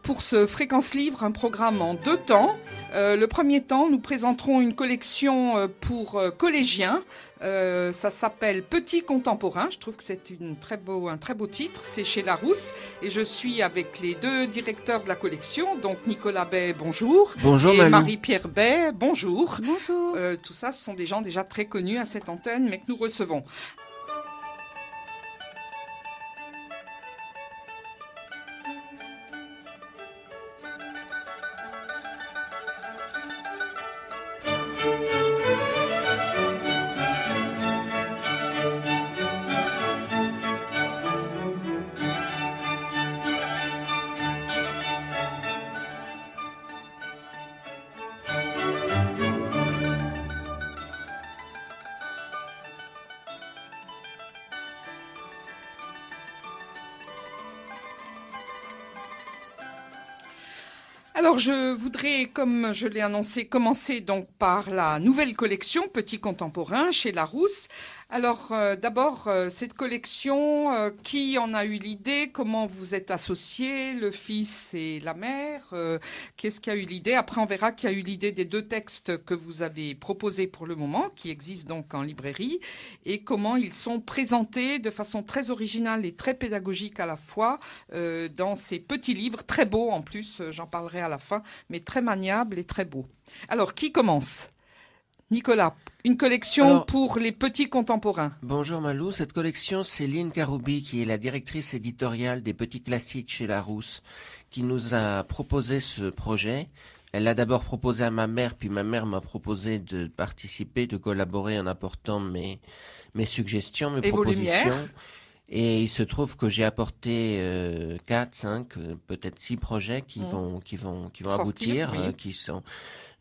pour ce Fréquence Livre, un programme en 2 temps. Le premier temps, nous présenterons une collection pour collégiens. Ça s'appelle Petit Contemporain. Je trouve que c'est un très beau titre. C'est chez Larousse. Et je suis avec les 2 directeurs de la collection. Donc Nicolas Bay, bonjour. Bonjour et Malou. Marie-Pierre Bay, bonjour. Bonjour. Tout ça, ce sont des gens déjà très connus à cette antenne, mais que nous recevons. Alors, je voudrais, comme je l'ai annoncé, commencer donc par la nouvelle collection Petit Contemporain chez Larousse. Alors, d'abord, cette collection, qui en a eu l'idée? Comment vous êtes associés, le fils et la mère? Qu'est-ce qui a eu l'idée? Après, on verra qui a eu l'idée des 2 textes que vous avez proposés pour le moment, qui existent donc en librairie, et comment ils sont présentés de façon très originale et très pédagogique à la fois dans ces petits livres, très beaux en plus, j'en parlerai à la fin, mais très maniables et très beaux. Alors, qui commence? Nicolas, une collection pour les petits contemporains. Bonjour Malou, cette collection, c'est Lynn Karoubi, qui est la directrice éditoriale des petits classiques chez Larousse, qui nous a proposé ce projet. Elle l'a d'abord proposé à ma mère, puis ma mère m'a proposé de participer, de collaborer en apportant mes suggestions, mes propositions. Et il se trouve que j'ai apporté 4, 5, peut-être 6 projets qui vont aboutir, oui. Qui sont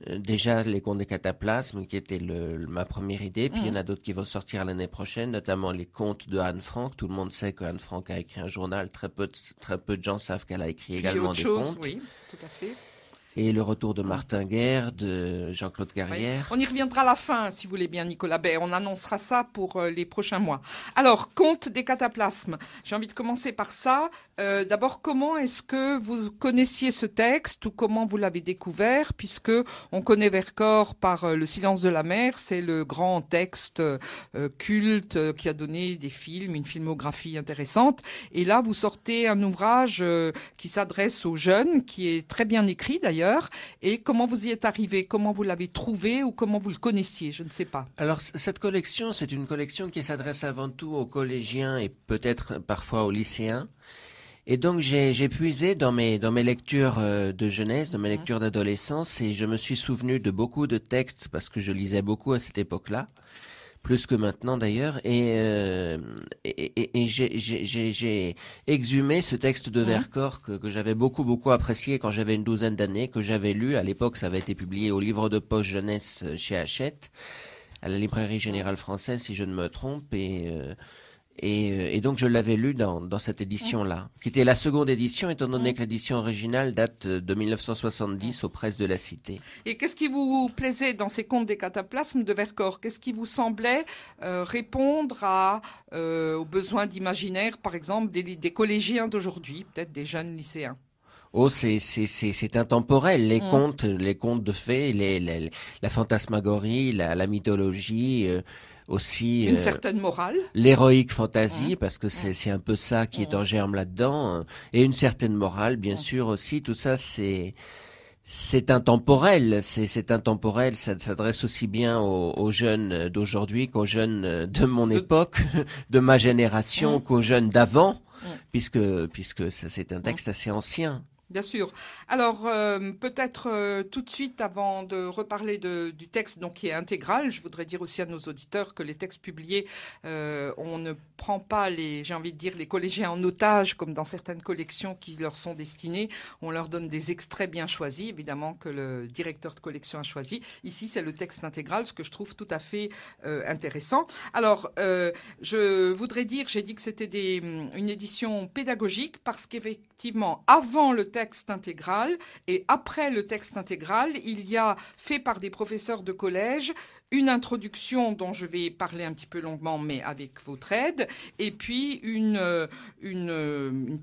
déjà les contes des cataplasmes, qui était ma première idée. Puis il y en a d'autres qui vont sortir l'année prochaine, notamment les contes de Anne Frank. Tout le monde sait que Anne Frank a écrit un journal. Très peu de gens savent qu'elle a écrit également des contes. Oui, tout à fait. Et le retour de Martin Guerre, de Jean-Claude Carrière. Oui. On y reviendra à la fin, si vous voulez bien, Nicolas Bay. On annoncera ça pour les prochains mois. Alors, Contes des cataplasmes. J'ai envie de commencer par ça. D'abord, comment est-ce que vous connaissiez ce texte ou comment vous l'avez découvert? Puisque on connaît Vercors par Le silence de la mer. C'est le grand texte culte qui a donné des films, une filmographie intéressante. Et là, vous sortez un ouvrage qui s'adresse aux jeunes, qui est très bien écrit d'ailleurs. Et comment vous y êtes arrivé? Comment vous l'avez trouvé ou comment vous le connaissiez? Je ne sais pas. Alors, cette collection, c'est une collection qui s'adresse avant tout aux collégiens et peut-être parfois aux lycéens. Et donc, j'ai puisé dans mes lectures de jeunesse, dans mes lectures d'adolescence, et je me suis souvenu de beaucoup de textes parce que je lisais beaucoup à cette époque-là. Plus que maintenant d'ailleurs, et j'ai exhumé ce texte de Vercors que j'avais beaucoup apprécié quand j'avais une 12aine d'années, que j'avais lu. À l'époque, ça avait été publié au livre de poche jeunesse chez Hachette, à la librairie générale française, si je ne me trompe, et donc je l'avais lu dans cette édition-là, qui était la seconde édition, étant donné que l'édition originale date de 1970 aux presses de la Cité. Et qu'est-ce qui vous plaisait dans ces contes des cataplasmes de Vercors? Qu'est-ce qui vous semblait répondre aux besoins d'imaginaire, par exemple, des collégiens d'aujourd'hui, peut-être des jeunes lycéens? Oh, c'est intemporel. Les contes de fées, la fantasmagorie, la mythologie, aussi une certaine morale, l'héroïque fantasy, parce que c'est un peu ça qui est en germe là-dedans, et une certaine morale, bien sûr aussi. Tout ça, c'est intemporel. C'est intemporel. Ça s'adresse aussi bien aux jeunes d'aujourd'hui qu'aux jeunes de mon époque, de ma génération, qu'aux jeunes d'avant, puisque ça c'est un texte assez ancien. Bien sûr. Alors, peut-être tout de suite, avant de reparler du texte donc qui est intégral, je voudrais dire aussi à nos auditeurs que les textes publiés, on ne prend pas j'ai envie de dire, les collégiens en otage, comme dans certaines collections qui leur sont destinées. On leur donne des extraits bien choisis, évidemment, que le directeur de collection a choisi. Ici, c'est le texte intégral, ce que je trouve tout à fait intéressant. Alors, je voudrais dire, j'ai dit que c'était une édition pédagogique parce qu'effectivement, avant le texte intégral et après le texte intégral, il y a, fait par des professeurs de collège, une introduction dont je vais parler un petit peu longuement, mais avec votre aide, et puis une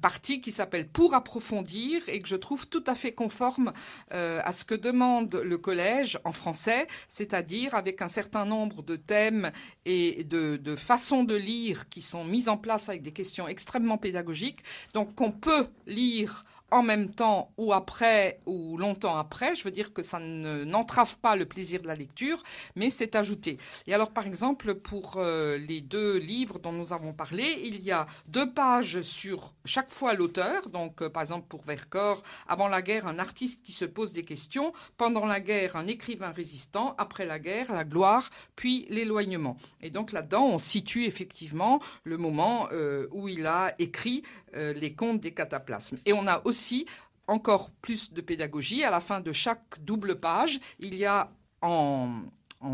partie qui s'appelle « Pour approfondir » et que je trouve tout à fait conforme à ce que demande le collège en français, c'est-à-dire avec un certain nombre de thèmes et de façons de lire qui sont mises en place avec des questions extrêmement pédagogiques, donc qu'on peut lire en même temps ou après ou longtemps après. Je veux dire que ça n'entrave pas le plaisir de la lecture, mais c'est ajouté. Et alors, par exemple, pour les 2 livres dont nous avons parlé, il y a 2 pages sur chaque fois l'auteur. Donc, par exemple, pour Vercors, avant la guerre, un artiste qui se pose des questions. Pendant la guerre, un écrivain résistant. Après la guerre, la gloire, puis l'éloignement. Et donc, là-dedans, on situe effectivement le moment où il a écrit les contes des cataplasmes. Et on a aussi encore plus de pédagogie. À la fin de chaque double page, il y a en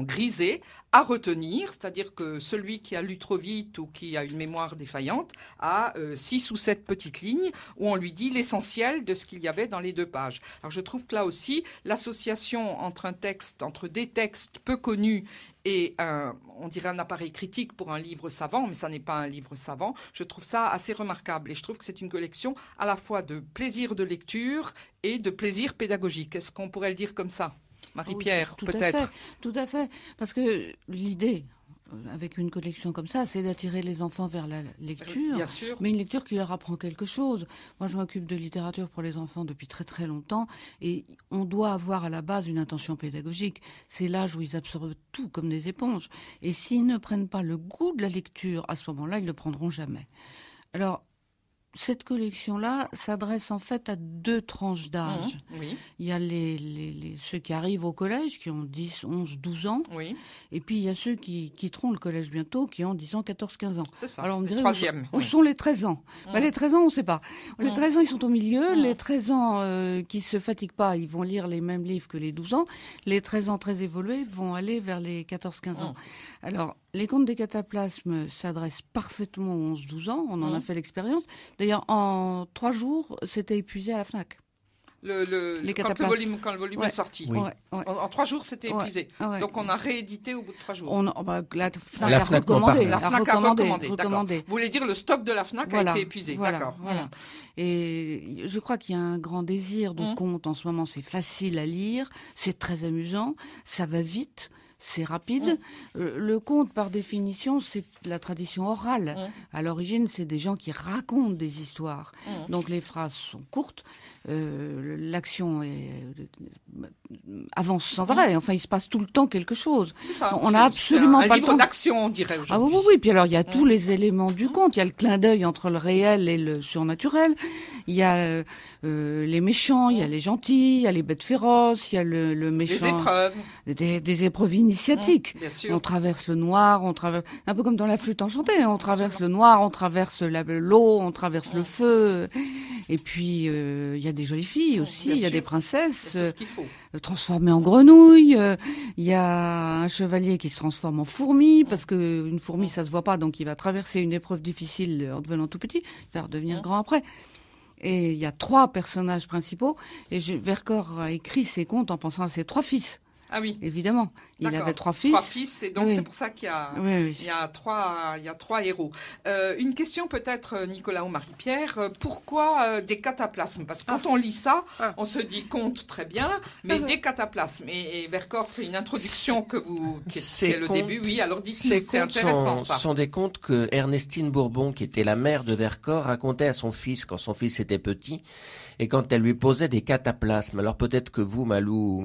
grisé à retenir, c'est-à-dire que celui qui a lu trop vite ou qui a une mémoire défaillante a 6 ou 7 petites lignes où on lui dit l'essentiel de ce qu'il y avait dans les 2 pages. Alors je trouve que là aussi, l'association entre des textes peu connus et on dirait un appareil critique pour un livre savant, mais ça n'est pas un livre savant. Je trouve ça assez remarquable et je trouve que c'est une collection à la fois de plaisir de lecture et de plaisir pédagogique. Est-ce qu'on pourrait le dire comme ça ? Marie-Pierre, oui, peut-être. Tout à fait. Parce que l'idée, avec une collection comme ça, c'est d'attirer les enfants vers la lecture. Bien sûr. Mais une lecture qui leur apprend quelque chose. Moi, je m'occupe de littérature pour les enfants depuis très très longtemps. Et on doit avoir à la base une intention pédagogique. C'est l'âge où ils absorbent tout comme des éponges. Et s'ils ne prennent pas le goût de la lecture, à ce moment-là, ils ne le prendront jamais. Alors, cette collection-là s'adresse en fait à 2 tranches d'âge. Oui. Il y a ceux qui arrivent au collège, qui ont 10, 11, 12 ans. Oui. Et puis il y a ceux qui quitteront le collège bientôt, qui ont 10 ans, 14, 15 ans. C'est ça. Alors on me dirait, où sont les 13 ans Les 13 ans, on ne sait pas. Les 13 ans, ils sont au milieu. Les 13 ans qui ne se fatiguent pas, ils vont lire les mêmes livres que les 12 ans. Les 13 ans très évolués vont aller vers les 14-15 ans. Alors, les contes des cataplasmes s'adressent parfaitement aux 11-12 ans. On en a fait l'expérience. D'ailleurs, en 3 jours, c'était épuisé à la FNAC. Quand le volume est sorti. Oui. En 3 jours, c'était épuisé. Ouais. Donc, on a réédité au bout de 3 jours. La FNAC a recommandé. La FNAC a recommandé. Recommandé. Vous voulez dire le stock de la FNAC a été épuisé. D'accord. Voilà. Et je crois qu'il y a un grand désir de contes en ce moment. C'est facile à lire, c'est très amusant, ça va vite. C'est rapide. Le conte, par définition, c'est la tradition orale. À l'origine, c'est des gens qui racontent des histoires. Donc les phrases sont courtes, l'action avance sans arrêt. Enfin, il se passe tout le temps quelque chose. C'est ça. On n'a absolument pas le temps. Un livre d'action, on dirait aujourd'hui. Oui. Puis alors, il y a tous les éléments du conte. Il y a le clin d'œil entre le réel et le surnaturel. Il y a les méchants, il y a les gentils, il y a les bêtes féroces, il y a le méchant. Des épreuves. Des épreuves initiatiques. Bien sûr. On traverse le noir, on traverse un peu comme dans la flûte enchantée. On traverse le noir, on traverse l'eau, on traverse le feu. Et puis il y a des jolies filles aussi, il y a des princesses transformées en grenouilles. Il y a un chevalier qui se transforme en fourmi parce que une fourmi ça se voit pas, donc il va traverser une épreuve difficile en devenant tout petit, il va redevenir grand après. Et il y a 3 personnages principaux. Et Vercors a écrit ses contes en pensant à ses 3 fils. Ah oui. Évidemment. Il avait 3 fils. 3 fils, et donc c'est pour ça qu'il y a, il y a 3 héros. Une question peut-être, Nicolas ou Marie-Pierre, pourquoi des cataplasmes? Parce que quand on lit ça, on se dit conte très bien, mais des cataplasmes. Et Vercors fait une introduction qui est le début. Oui, alors dites-nous, c'est intéressant ça. Ce sont des contes que Ernestine Bourbon, qui était la mère de Vercors, racontait à son fils quand son fils était petit. Et quand elle lui posait des cataplasmes, alors peut-être que vous, Malou,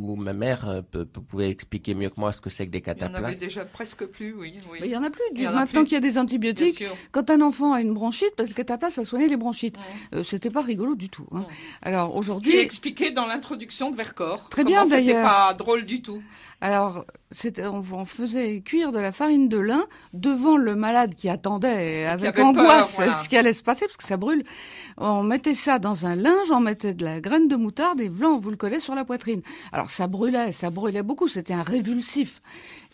ou ma mère, pouvez expliquer mieux que moi ce que c'est que des cataplasmes. Il n'y en avait déjà presque plus, oui. Mais il y en a plus. Maintenant qu'il y a des antibiotiques, quand un enfant a une bronchite, parce que le cataplasme, ça soignait les bronchites. C'était pas rigolo du tout. Hein. Alors aujourd'hui, ce qui est expliqué dans l'introduction de Vercors. Très bien d'ailleurs. C'était pas drôle du tout. Alors, on faisait cuire de la farine de lin devant le malade qui attendait avec angoisse ce qui allait se passer parce que ça brûle. On mettait ça dans un linge, on mettait de la graine de moutarde et on vous le collait sur la poitrine. Alors ça brûlait beaucoup, c'était un révulsif.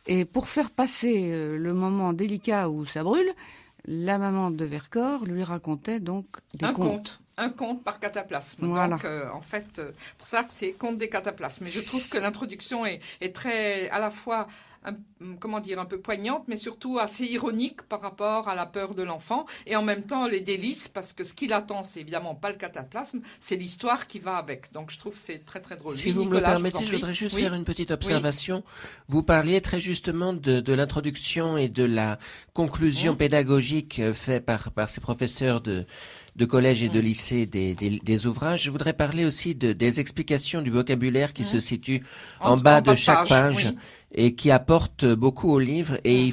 Et pour faire passer le moment délicat où ça brûle, la maman de Vercors lui racontait donc des contes. Un conte par cataplasme. Voilà. Donc, en fait, pour ça que c'est conte des cataplasmes. Mais je trouve que l'introduction est très, à la fois comment dire, un peu poignante, mais surtout assez ironique par rapport à la peur de l'enfant, et en même temps les délices, parce que ce qui l'attend, c'est évidemment pas le cataplasme, c'est l'histoire qui va avec. Donc je trouve que c'est très très drôle. Si vous me le permettez, je voudrais juste faire une petite observation. Vous parliez très justement de l'introduction et de la conclusion pédagogique faite par ces professeurs de collège et de lycée des ouvrages. Je voudrais parler aussi des explications du vocabulaire qui se situent en bas de chaque page et qui apportent beaucoup au livre. Et il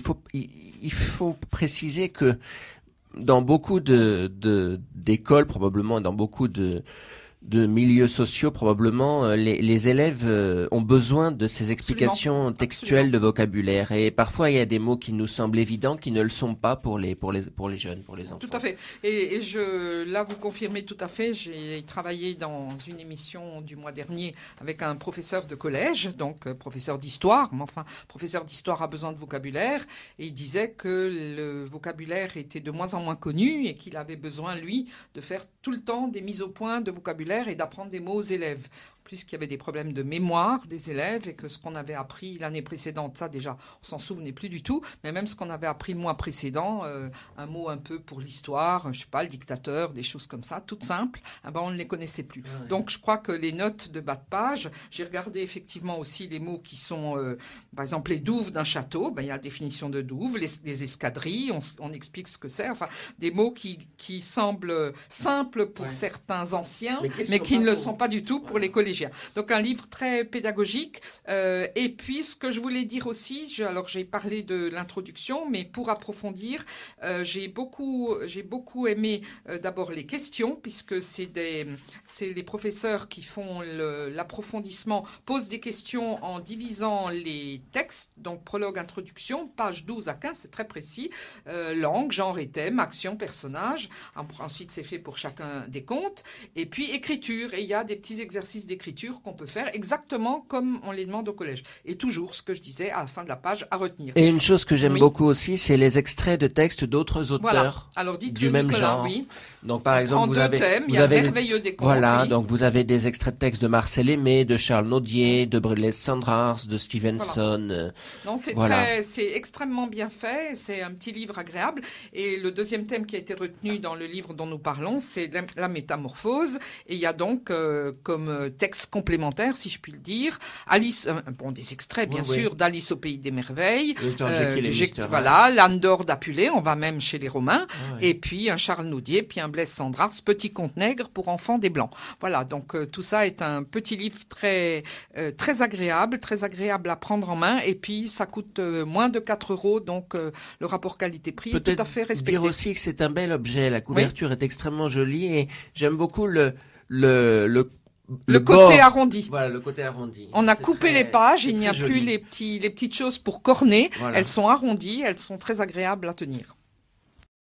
faut préciser que dans beaucoup d'écoles, probablement, dans beaucoup de milieux sociaux, probablement, les élèves ont besoin de ces explications textuelles de vocabulaire. Et parfois, il y a des mots qui nous semblent évidents, qui ne le sont pas pour les jeunes, pour les enfants. Tout à fait. Et là, vous confirmez tout à fait. J'ai travaillé dans une émission du mois dernier avec un professeur de collège, donc professeur d'histoire. Mais enfin, professeur d'histoire a besoin de vocabulaire. Et il disait que le vocabulaire était de moins en moins connu et qu'il avait besoin, lui, de faire tout le temps des mises au point de vocabulaire et d'apprendre des mots aux élèves. Plus qu'il y avait des problèmes de mémoire des élèves et que ce qu'on avait appris l'année précédente, ça déjà, on s'en souvenait plus du tout, mais même ce qu'on avait appris le mois précédent, un mot un peu pour l'histoire, je sais pas, le dictateur, des choses comme ça, toutes simples, on ne les connaissait plus. Ouais. Donc je crois que les notes de bas de page, j'ai regardé effectivement aussi les mots qui sont, par exemple, les douves d'un château, il y a la définition de douve, les escadrilles, on explique ce que c'est, enfin, des mots qui semblent simples pour certains anciens, mais qui ne le sont pas du tout pour les collégiens. Donc un livre très pédagogique. Et puis ce que je voulais dire aussi, alors j'ai parlé de l'introduction, mais pour approfondir, j'ai beaucoup aimé d'abord les questions, puisque c'est les professeurs qui font l'approfondissement, posent des questions en divisant les textes, donc prologue, introduction, page 12 à 15, c'est très précis, langue, genre et thème, action, personnage. Ensuite c'est fait pour chacun des contes, et puis écriture, et il y a des petits exercices d'écriture qu'on peut faire exactement comme on les demande au collège. Et toujours, ce que je disais, à la fin de la page, à retenir. Et une chose que j'aime beaucoup aussi, c'est les extraits de textes d'autres auteurs Alors, du même genre. Oui. Donc, par exemple, vous avez Merveilleux des contes. Voilà, donc vous avez des extraits de textes de Marcel Aimé, de Charles Nodier, de Brulé Sandrars, de Stevenson. Non, c'est extrêmement bien fait. C'est un petit livre agréable. Et le deuxième thème qui a été retenu dans le livre dont nous parlons, c'est la métamorphose. Et il y a donc comme texte complémentaire, si je puis le dire, Alice, des extraits bien sûr d'Alice au pays des merveilles, l'âne d'or d'Apulée, on va même chez les Romains, et puis un Charles Nodier, puis un Blaise Cendrars, Petit conte nègre pour enfants des Blancs. Voilà, donc tout ça est un petit livre très agréable à prendre en main, et puis ça coûte moins de 4 €, donc le rapport qualité-prix est tout à fait respecté. Dire aussi que c'est un bel objet, la couverture est extrêmement jolie, et j'aime beaucoup le côté arrondi. Voilà, le côté arrondi. On a coupé les pages, il n'y a plus les petites choses pour corner. Voilà. Elles sont arrondies, elles sont très agréables à tenir.